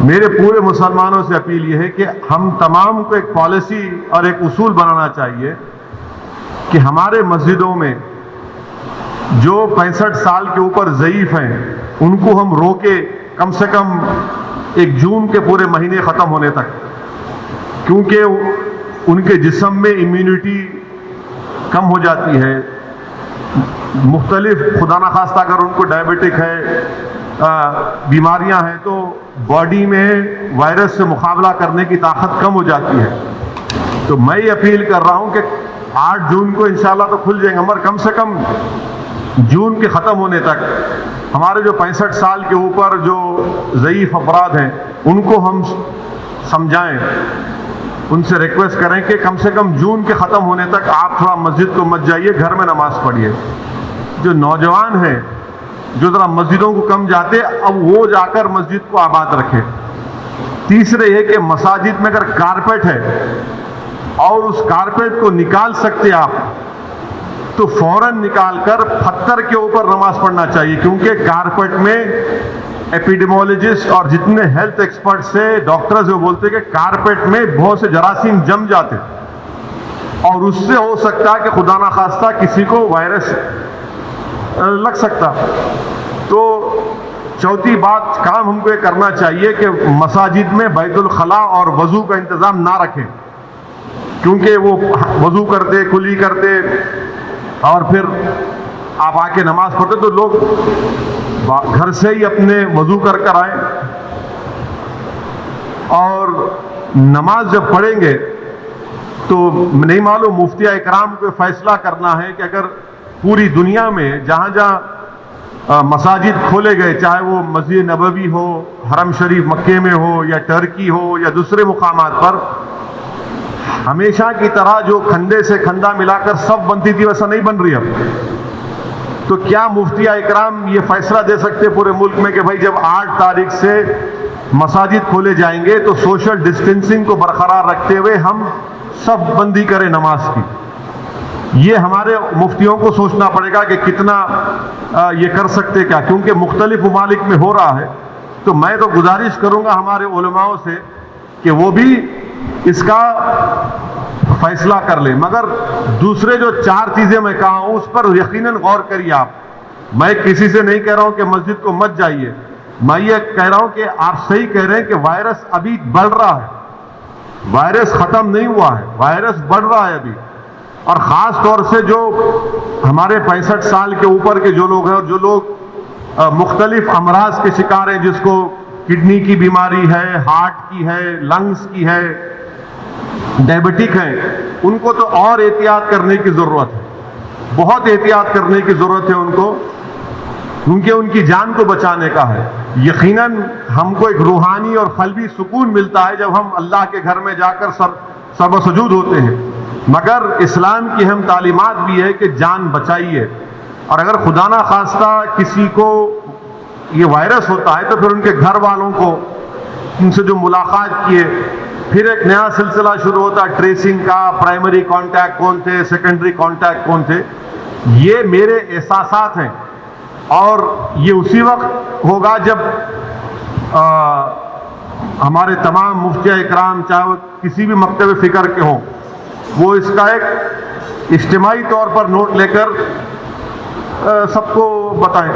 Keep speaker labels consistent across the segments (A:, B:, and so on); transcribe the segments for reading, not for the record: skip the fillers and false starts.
A: میرے پورے مسلمانوں سے اپیل یہ ہے کہ ہم تمام کو ایک پالیسی اور ایک اصول بنانا چاہیے کہ ہمارے مسجدوں میں جو 65 سال کے اوپر ضعیف ہیں ان کو ہم روکے کم سے کم 1 جون کے پورے مہینے ختم ہونے تک، کیونکہ ان کے جسم میں امیونٹی کم ہو جاتی ہے، مختلف خدا نخواستہ اگر ان کو ڈائبٹک ہے، بیماریاں ہیں، تو باڈی میں وائرس سے مقابلہ کرنے کی طاقت کم ہو جاتی ہے۔ تو میں یہ اپیل کر رہا ہوں کہ 8 جون کو انشاءاللہ تو کھل جائیں گے، مگر کم سے کم جون کے ختم ہونے تک ہمارے جو 65 سال کے اوپر جو ضعیف افراد ہیں ان کو ہم سمجھائیں، ان سے ریکویسٹ کریں کہ کم سے کم جون کے ختم ہونے تک آپ تھوڑا مسجد کو مت جائیے، گھر میں نماز پڑھیے۔ جو نوجوان ہیں جو ذرا مسجدوں کو کم جاتے، اب وہ جا کر مسجد کو آباد رکھے۔ تیسرے یہ کہ مساجد میں اگر کارپیٹ ہے اور اس کارپیٹ کو نکال سکتے آپ تو فوراً نکال کر پتھر کے اوپر نماز پڑھنا چاہیے، کیونکہ کارپیٹ میں ایپیڈیمولوجسٹ اور جتنے ہیلتھ ایکسپرٹ سے ڈاکٹرز وہ بولتے ہیں کہ کارپیٹ میں بہت سے جراثیم جم جاتے اور اس سے ہو سکتا ہے کہ خدا نخواستہ کسی کو وائرس لگ سکتا۔ تو چوتھی بات کام ہم کو یہ کرنا چاہیے کہ مساجد میں بیت الخلاء اور وضو کا انتظام نہ رکھیں، کیونکہ وہ وضو کرتے کلی کرتے اور پھر آپ آ کے نماز پڑھتے تو لوگ گھر سے ہی اپنے وضو کر آئیں، اور نماز جب پڑھیں گے تو نہیں معلوم مفتی اکرام کو فیصلہ کرنا ہے کہ اگر پوری دنیا میں جہاں جہاں مساجد کھولے گئے، چاہے وہ مسجد نبوی ہو، حرم شریف مکے میں ہو، یا ٹرکی ہو، یا دوسرے مقامات پر، ہمیشہ کی طرح جو کھندے سے کھندا ملا کر سب بنتی تھی ویسا نہیں بن رہی اب۔ تو کیا مفتی اکرام یہ فیصلہ دے سکتے پورے ملک میں کہ بھائی جب 8 تاریخ سے مساجد کھولے جائیں گے تو سوشل ڈسٹینسنگ کو برقرار رکھتے ہوئے ہم سب بندی کریں نماز کی؟ یہ ہمارے مفتیوں کو سوچنا پڑے گا کہ کتنا یہ کر سکتے کیا، کیونکہ مختلف ممالک میں ہو رہا ہے۔ تو میں تو گزارش کروں گا ہمارے علماء سے کہ وہ بھی اس کا فیصلہ کر لیں، مگر دوسرے جو 4 چیزیں میں کہا ہوں اس پر یقیناً غور کریے آپ۔ میں کسی سے نہیں کہہ رہا ہوں کہ مسجد کو مت جائیے، میں یہ کہہ رہا ہوں کہ آپ صحیح کہہ رہے ہیں کہ وائرس ابھی بڑھ رہا ہے، وائرس ختم نہیں ہوا ہے، وائرس بڑھ رہا ہے ابھی، اور خاص طور سے جو ہمارے 65 سال کے اوپر کے جو لوگ ہیں اور جو لوگ مختلف امراض کے شکار ہیں، جس کو کڈنی کی بیماری ہے، ہارٹ کی ہے، لنگز کی ہے، ڈائبٹک ہیں، ان کو تو اور احتیاط کرنے کی ضرورت ہے، بہت احتیاط کرنے کی ضرورت ہے ان کو، کیونکہ ان کی جان کو بچانے کا ہے۔ یقیناً ہم کو ایک روحانی اور قلبی سکون ملتا ہے جب ہم اللہ کے گھر میں جا کر سر و سجود ہوتے ہیں، مگر اسلام کی اہم تعلیمات بھی ہے کہ جان بچائیے، اور اگر خدا نہ خواستہ کسی کو یہ وائرس ہوتا ہے تو پھر ان کے گھر والوں کو، ان سے جو ملاقات کیے، پھر ایک نیا سلسلہ شروع ہوتا ہے ٹریسنگ کا، پرائمری کانٹیکٹ کون تھے، سیکنڈری کانٹیکٹ کون تھے۔ یہ میرے احساسات ہیں، اور یہ اسی وقت ہوگا جب ہمارے تمام مفتی اکرام، چاہے وہ کسی بھی مکتب فکر کے ہوں، وہ اس کا ایک اجتماعی طور پر نوٹ لے کر سب کو بتائیں۔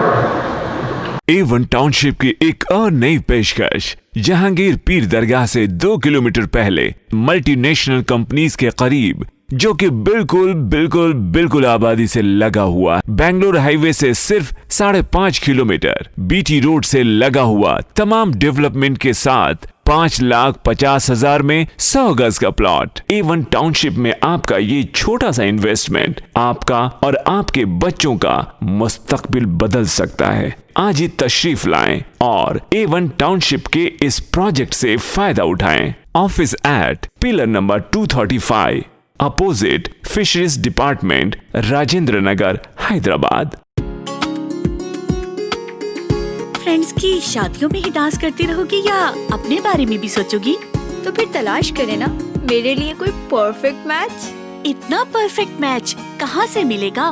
B: A1 ٹاؤن شپ کی ایک اور نئی پیشکش، جہانگیر پیر درگاہ سے 2 کلومیٹر پہلے ملٹی نیشنل کمپنیز کے قریب، جو کہ بالکل آبادی سے لگا ہوا، بنگلور ہائی وے سے صرف 5.5 کلومیٹر، BT روڈ سے لگا ہوا، تمام ڈیولپمنٹ کے ساتھ 5,50,000 میں 100 گز کا پلاٹ۔ A1 ٹاؤن شپ میں آپ کا یہ چھوٹا سا انویسٹمنٹ آپ کا اور آپ کے بچوں کا مستقبل بدل سکتا ہے۔ آج ہی تشریف لائیں اور A1 ٹاؤن شپ کے اس پروجیکٹ سے فائدہ اٹھائیں۔ Office at pillar number 235 opposite fisheries department, Rajendra Nagar, Hyderabad.
C: Friends کی شادیوں میں ہی ڈانس کرتی رہو گی یا اپنے بارے میں بھی سوچو گی؟
D: تو پھر تلاش کرے نا میرے لیے کوئی پرفیکٹ میچ۔
C: اتنا پرفیکٹ میچ کہاں سے ملے گا؟